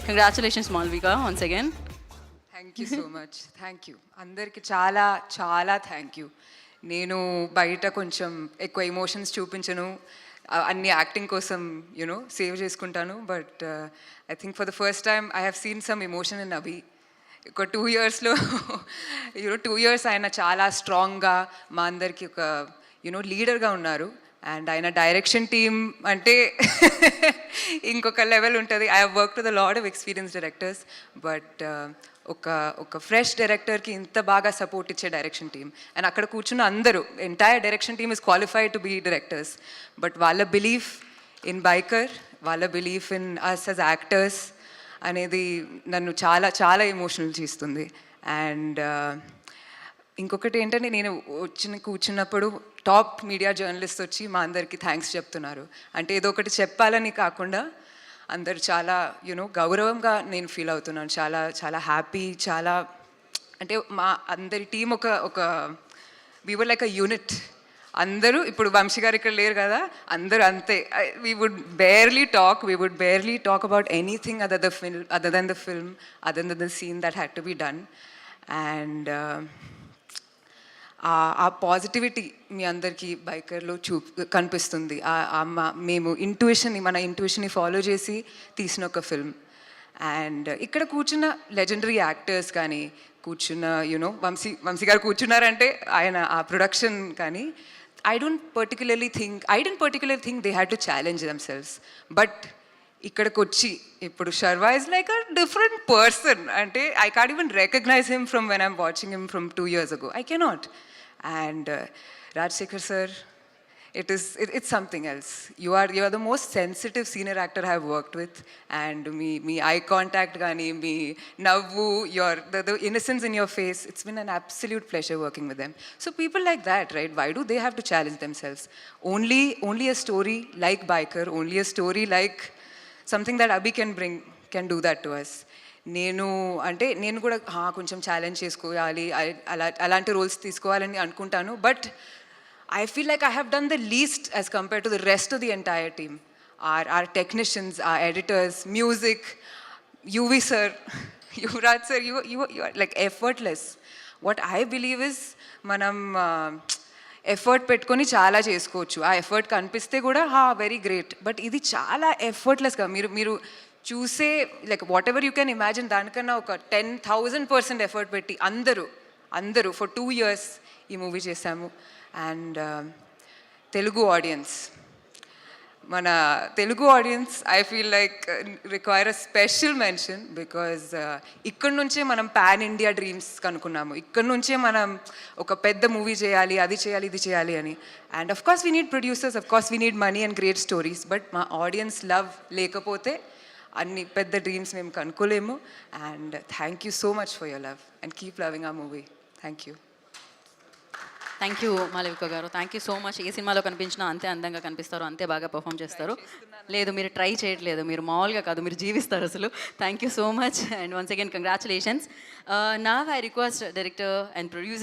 Congratulations Malvika once again. Thank you so much. Thank you అందరికి చాలా చాలా థ్యాంక్ యూ. నేను బయట కొంచెం ఎక్కువ ఎమోషన్స్ చూపించను, అన్ని యాక్టింగ్ కోసం యూనో సేవ్ చేసుకుంటాను. But I think for the first time I have seen some emotion in Abhi. ఒక 2 yearsలో యూనో 2 years ఆయన చాలా స్ట్రాంగ్గా మా అందరికి ఒక యూనో లీడర్గా ఉన్నారు. అండ్ ఆయన డైరెక్షన్ టీమ్ అంటే ఇంకొక లెవెల్ ఉంటుంది. I have work with a lot of experience directors, but ఒక ఫ్రెష్ డైరెక్టర్కి ఇంత బాగా సపోర్ట్ ఇచ్చే డైరెక్షన్ టీమ్. అండ్ అక్కడ కూర్చున్న అందరూ entire direction team is qualified to be directors. But వాళ్ళ బిలీఫ్ ఇన్ బైకర్, వాళ్ళ belief in us as actors అనేది నన్ను చాలా చాలా ఎమోషనల్ చేస్తుంది. అండ్ ఇంకొకటి ఏంటంటే నేను కూర్చున్నప్పుడు టాప్ మీడియా జర్నలిస్ట్ వచ్చి మా అందరికీ థ్యాంక్స్ చెప్తున్నారు. అంటే ఏదో ఒకటి చెప్పాలని కాకుండా అందరు చాలా యూనో గౌరవంగా నేను ఫీల్ అవుతున్నాను. చాలా చాలా హ్యాపీ. చాలా అంటే మా అందరి టీం ఒక we were like a unit. అందరూ ఇప్పుడు వంశీ గారు ఇక్కడ లేరు కదా, అందరూ అంతే. We would barely talk about anything other than the film, other than the scene that had to be done. And ఆ పాజిటివిటీ మీ అందరికీ బైకర్లో కనిపిస్తుంది. మేము మన ఇంట్యూషన్ని ఫాలో చేసి తీసిన ఒక ఫిల్మ్. అండ్ ఇక్కడ కూర్చున్న లెజెండరీ యాక్టర్స్ కానీ, కూర్చున్న యూనో వంశీ గారు కూర్చున్నారంటే ఆయన ఆ ప్రొడక్షన్ కానీ, I didn't particularly think they had to challenge themselves. But ఇక్కడికి వచ్చి ఇప్పుడు Sharwa is like a different person. అంటే I can't even recognize him from when I'm watching him from 2 years ago. I cannot. And Rajsekhar sir, it's something else. You are the most sensitive senior actor I have worked with. And me eye contact gaani, me navvu, the innocence in your face, it's been an absolute pleasure working with them. So people like that, right, why do they have to challenge themselves? Only a story like Biker, only a story like something that Abhi can do that to us. నేను కూడా కొంచెం challenge చేసుకోవాలి, అలాంటి roles తీసుకోవాలని అనుకుంటాను. But I feel like I have done the least as compared to the rest of the entire team. Our technicians, our editors, music, UV sir, Yuvraj sir, you are like effortless. What I believe is మనం effort పెట్టుకొని చాలా చేసుకోవచ్చు. ఆ effort కనిపిస్తే కూడా very great. But ఇది చాలా ఎఫర్ట్లెస్గా మీరు చూసే like what ever you can imagine దానికన్నా ఒక 10,000% ఎఫర్ట్ పెట్టి అందరూ ఫర్ 2 years ఈ మూవీ చేశాము. And Telugu audience I feel like require a special mention. Because ఇక్కడ నుంచే మనం పాన్ ఇండియా డ్రీమ్స్ కనుక్కున్నాము. ఇక్కడ నుంచే మనం ఒక పెద్ద మూవీ చేయాలి, అది చేయాలి, ఇది చేయాలి అని. And of course we need producers, of course we need money and great stories. But మా ఆడియన్స్ లవ్ లేకపోతే అన్ని పెద్ద డ్రీమ్స్ మేము కనుక్కోలేము. And thank you so much for your love and keep loving ఆ movie. Thank you. Thank you Malavika గారు. Thank you so much. ఏ సినిమాలో కనిపించినా అంతే అందంగా కనిపిస్తారు, అంతే బాగా పర్ఫామ్ చేస్తారు. లేదు మీరు ట్రై చేయట్లేదు, మీరు మామూలుగా కాదు, మీరు జీవిస్తారు అసలు. Thank you so much and once again congratulations. నా I request director and producer